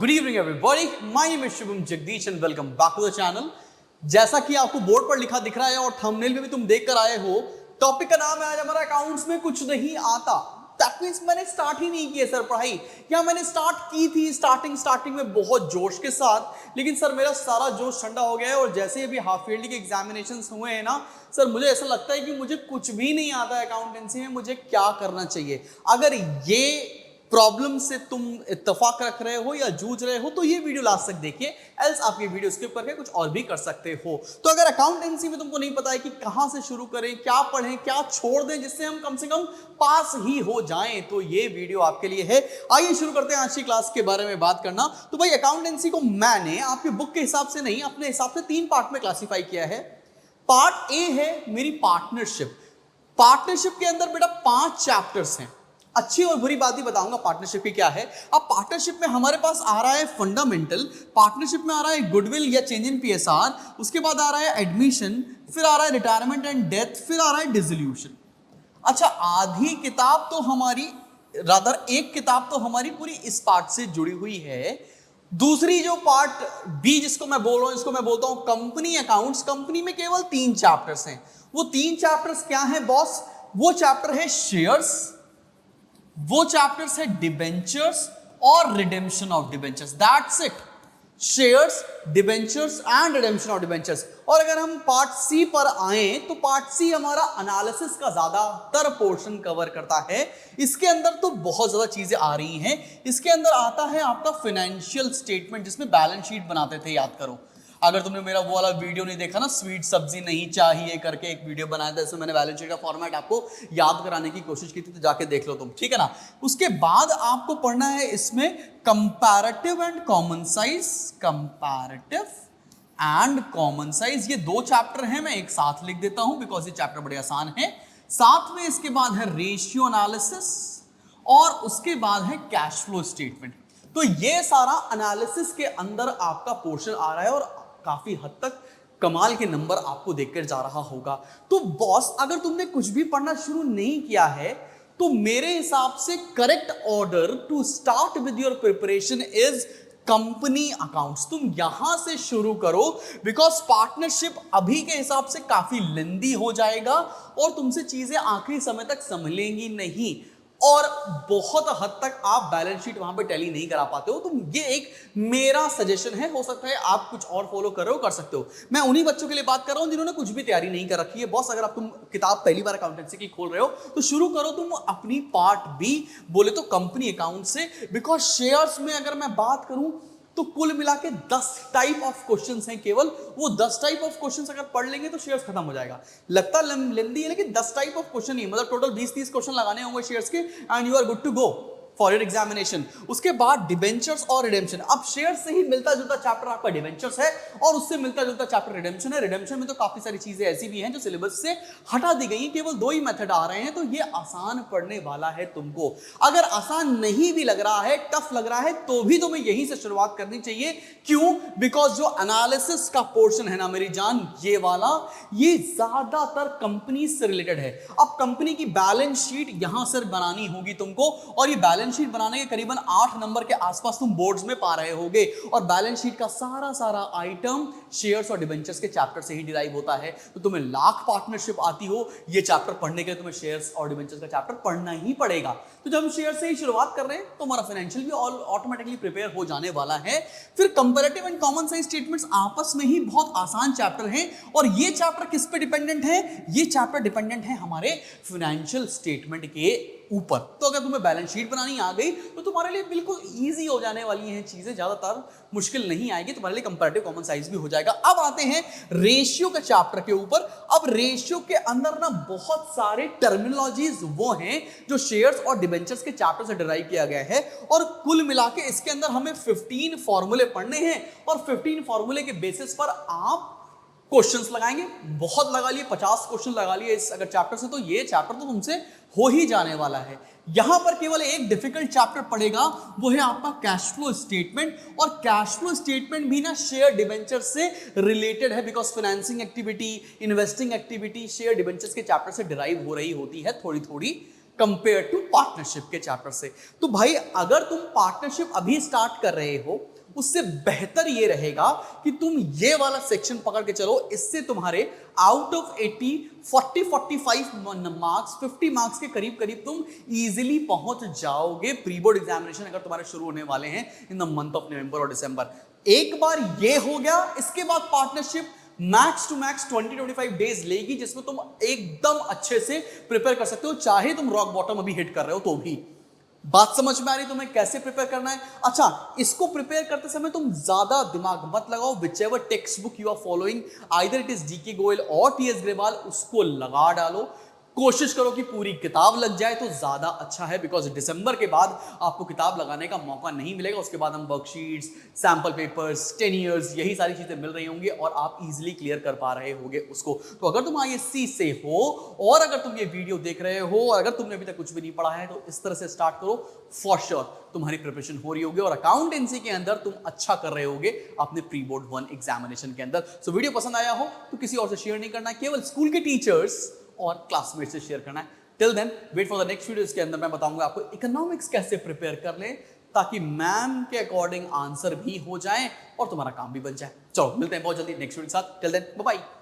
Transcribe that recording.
Good evening everybody, my name is Shubham Jagdish and welcome back to the channel. जैसा कि आपको board पर लिखा दिख रहा है और थंबनेल में भी तुम देख कर आए हो, टॉपिक का नाम है आज हमारा अकाउंट्स में कुछ नहीं आता। दैट मींस मैंने स्टार्ट ही नहीं किया सर पढ़ाई, या मैंने स्टार्ट की थी स्टार्टिंग में बहुत जोश के साथ, लेकिन सर मेरा सारा जोश ठंडा हो गया है। और जैसे अभी हाफ ईयरली के एग्जामिनेशंस हुए हैं ना सर, मुझे ऐसा लगता है कि मुझे कुछ भी नहीं आता है अकाउंटेंसी में, मुझे क्या करना चाहिए। अगर ये प्रॉब्लम से तुम इत्तेफाक रख रहे हो या जूझ रहे हो तो ये वीडियो लास्ट तक देखिए, एल्स आप ये वीडियो स्किप करके कुछ और भी कर सकते हो। तो अगर अकाउंटेंसी में तुमको नहीं पता है कि कहां से शुरू करें, क्या पढ़ें, क्या छोड़ दें जिससे हम कम से कम पास ही हो जाएं, तो ये वीडियो आपके लिए है। आइए शुरू करते हैं आज की क्लास के बारे में बात करना। तो भाई अकाउंटेंसी को मैंने आपके बुक के हिसाब से नहीं, अपने हिसाब से 3 पार्ट में क्लासिफाई किया है। पार्ट ए है मेरी पार्टनरशिप। पार्टनरशिप के अंदर बेटा 5 चैप्टर्स हैं। अच्छी और बुरी बात ही बताऊंगा पार्टनरशिप की क्या है। अब पार्टनरशिप में हमारे पास आ रहा है फंडामेंटल, पार्टनरशिप में आ रहा है गुडविल या चेंज इन पीएसआर, उसके बाद आ रहा है एडमिशन, फिर आ रहा है रिटायरमेंट एंड डेथ, फिर आ रहा है डिसोल्यूशन। अच्छा, आधी किताब तो हमारी, रादर एक किताब तो हमारी पूरी इस पार्ट से जुड़ी हुई है। दूसरी जो पार्ट बी जिसको मैं बोल रहा हूं, इसको मैं बोलता हूं कंपनी अकाउंट्स। कंपनी में केवल 3 चैप्टर्स हैं। वो 3 चैप्टर्स क्या हैं बॉस? वो चैप्टर है शेयर्स, वो चैप्टर्स है डिबेंचर्स और redemption of debentures. That's it. Shares, debentures and redemption of debentures. और अगर हम पार्ट सी पर आए तो पार्ट सी हमारा एनालिसिस का ज्यादातर पोर्शन कवर करता है। इसके अंदर तो बहुत ज्यादा चीजें आ रही हैं। इसके अंदर आता है आपका फाइनेंशियल स्टेटमेंट, जिसमें बैलेंस शीट बनाते थे, याद करो। अगर तुमने मेरा वो वाला वीडियो नहीं देखा ना, स्वीट सब्जी नहीं चाहिए करके एक वीडियो बनाया था, इसमें मैंने बैलेंस शीट का फॉर्मेट आपको याद कराने की कोशिश की थी, तो जाके देख लो तुम, ठीक है ना। उसके बाद आपको पढ़ना है इसमें comparative and common size. Comparative and common size, ये 2 चैप्टर हैं, मैं एक साथ लिख देता हूं बिकॉज ये चैप्टर बड़े आसान है। साथ में इसके बाद है रेशियो एनालिसिस और उसके बाद है कैश फ्लो स्टेटमेंट। तो ये सारा एनालिसिस के अंदर आपका पोर्शन आ रहा है और काफी हद तक कमाल के नंबर आपको देखकर जा रहा होगा। तो बॉस, अगर तुमने कुछ भी पढ़ना शुरू नहीं किया है तो मेरे हिसाब से correct order to start with your preparation is company accounts. तुम यहां से शुरू करो बिकॉज पार्टनरशिप अभी के हिसाब से काफी लेंदी हो जाएगा और तुमसे चीजें आखिरी समय तक संभलेंगी नहीं, और बहुत हद तक आप बैलेंस शीट वहां पे टैली नहीं करा पाते हो। तो ये एक मेरा सजेशन है, हो सकता है आप कुछ और फॉलो कर रहे हो, कर सकते हो। मैं उन्हीं बच्चों के लिए बात कर रहा हूं जिन्होंने कुछ भी तैयारी नहीं कर रखी है। बॉस, अगर आप तुम किताब पहली बार अकाउंटेंसी की खोल रहे हो तो शुरू करो तुम अपनी पार्ट बी, बोले तो कंपनी अकाउंट से। बिकॉज शेयर्स में अगर मैं बात करूं तो कुल मिला के 10 टाइप ऑफ क्वेश्चंस हैं केवल। वो 10 टाइप ऑफ क्वेश्चंस अगर पढ़ लेंगे तो शेयर्स खत्म हो जाएगा। लगता लेंदी है लेकिन 10 टाइप ऑफ क्वेश्चन ही, मतलब टोटल 20-30 क्वेश्चन लगाने होंगे शेयर्स के, and you are good to go for your examination. उसके बाद डिबेंचर्स और रिडेम्पशन। अब शेयर से ही मिलता जुलता चैप्टर आपका डिबेंचर्स है और उससे मिलता जुलता चैप्टर रिडेम्पशन है। रिडेम्पशन में तो काफी सारी चीजें ऐसी भी हैं जो सिलेबस से हटा दी गई हैं, केवल 2 ही मेथड आ रहे हैं, तो ये आसान पढ़ने वाला है तुमको। अगर आसान नहीं भी लग रहा है, टफ लग रहा है, तो भी तुम्हें यहीं से शुरुआत करनी चाहिए। क्यों? बिकॉज जो एनालिसिस का पोर्शन है ना मेरी जान, ये वाला, ये ज्यादातर कंपनी से रिलेटेड है। अब कंपनी की बैलेंस शीट यहां से बनानी होगी तुमको, और ये बैलेंस शीट बनाने के करीबन 8 नंबर के आसपास तुम बोर्ड्स में पा रहे होगे। और बैलेंस शीट का सारा आइटम शेयर्स और डिबेंचर्स के चैप्टर से ही डिराइव होता है। तो तुम्हें लाख पार्टनरशिप आती हो, ये चैप्टर पढ़ने के लिए तुम्हें शेयर्स और डिबेंचर्स का चैप्टर पढ़ना ही पड़ेगा। तो जब हम शेयर से ही शुरुआत कर रहे हैं तो हमारा फाइनेंशियल भी ऑटोमेटिकली प्रिपेयर हो जाने वाला है। फिर comparative and common size statements आपस में ही बहुत आसान चैप्टर हैं, और ये चैप्टर किस पे डिपेंडेंट है? ये चैप्टर डिपेंडेंट है हमारे फाइनेंशियल स्टेटमेंट के ऊपर। तो अगर तुम्हें बैलेंस शीट बनानी आ गई तो तुम्हारे लिए बिल्कुल इजी हो जाने वाली हैं चीजें, ज्यादातर मुश्किल नहीं आएगी तुम्हारे लिए, कंपैरेटिव कॉमन साइज भी हो जाएगा। अब आते हैं रेशियो के चैप्टर के ऊपर। अब रेशियो के अंदर ना बहुत सारे टर्मिनोलॉजीज वो हैं जो शेयर्स और डिबेंचर्स के चैप्टर से डिराइव किया गया है, और कुल मिला के इसके अंदर हमें 15 फॉर्मूले पढ़ने हैं, और 15 फॉर्मूले के बेसिस पर आप क्वेश्चंस लगाएंगे। बहुत लगा लिए, 50 क्वेश्चन लगा लिए इस अगर चैप्टर से, तो ये चैप्टर तो तुमसे हो ही जाने वाला है। यहां पर केवल एक डिफिकल्ट चैप्टर पड़ेगा, वो है आपका कैश फ्लो स्टेटमेंट। और कैश फ्लो स्टेटमेंट भी ना शेयर डिबेंचर से रिलेटेड है, because financing activity, investing activity share debentures के चैप्टर से डिराइव हो रही होती है थोड़ी थोड़ी। कंपेयर टू पार्टनरशिप के चैप्टर से। तो भाई अगर तुम पार्टनरशिप अभी स्टार्ट कर रहे हो, उससे बेहतर ये रहेगा कि तुम ये वाला सेक्शन पकड़ के चलो। इससे तुम्हारे आउट ऑफ 80 40-45 मार्क्स 50 मार्क्स के करीब करीब तुम इजीली पहुंच जाओगे। प्री बोर्ड एग्जामिनेशन अगर तुम्हारे शुरू होने वाले हैं in the month of November और दिसंबर, एक बार ये हो गया, इसके बाद partnership max to max 20-25 days लेगी, जिसमें तुम एकदम अच्छे से प्रिपेयर कर सकते हो, चाहे तुम रॉक बॉटम अभी हिट कर रहे हो तो भी। बात समझ में आ रही तुम्हें कैसे प्रिपेयर करना है? अच्छा, इसको प्रिपेयर करते समय तुम ज्यादा दिमाग मत लगाओ। Whichever textbook you are following, either it is DK Goyal और टीएस ग्रेवाल, उसको लगा डालो। कोशिश करो कि पूरी किताब लग जाए तो ज्यादा अच्छा है, बिकॉज दिसंबर के बाद आपको किताब लगाने का मौका नहीं मिलेगा। उसके बाद हम वर्कशीट्स, सैंपल पेपर्स, 10 ईयर्स, यही सारी चीजें मिल रही होंगी और आप इजीली क्लियर कर पा रहे होगे उसको। तो अगर तुम आईएससी से हो और अगर तुम ये वीडियो देख रहे हो और अगर तुमने अभी तक कुछ भी नहीं पढ़ा है, तो इस तरह से स्टार्ट करो। फॉर श्योर तुम्हारी प्रिपरेशन हो रही होगी और अकाउंटेंसी के अंदर तुम अच्छा कर रहे होगे अपने प्री बोर्ड 1 एग्जामिनेशन के अंदर। सो वीडियो पसंद आया हो तो किसी और से शेयर नहीं करना, केवल स्कूल के टीचर्स और क्लासमेट से शेयर करना है। Till then wait for the next video. इसके अंदर मैं बताऊंगा आपको इकोनॉमिक्स कैसे प्रिपेयर कर लें ताकि मैम के अकॉर्डिंग आंसर भी हो जाए और तुम्हारा काम भी बन जाए। चलो मिलते हैं बहुत जल्दी नेक्स्ट वीडियो के साथ। Till then bye bye.